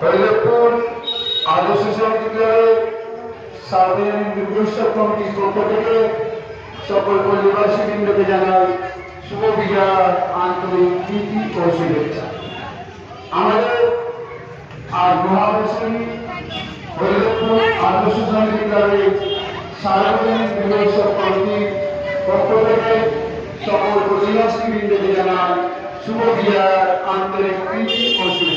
হরিদেবপুর আদর্শ বিদ্যালয়ের সাধারণ দুর্গোৎসব কমিটির পক্ষ থেকে সকল পল্লীবাসী বৃন্দকে জানাই শুভ বিজয়, আন্তরিক প্রীতি ও শুভেচ্ছা। আমাদের আর মহাবাসী হরিদেবপুর আদর্শ বিদ্যালয়ের সার্বজনীন দুর্গোৎসব কমিটির পক্ষ থেকে সকল পল্লীবাসী বৃন্দকে জানাই শুভ বিজয়, আন্তরিক প্রীতি ও শুভেচ্ছা।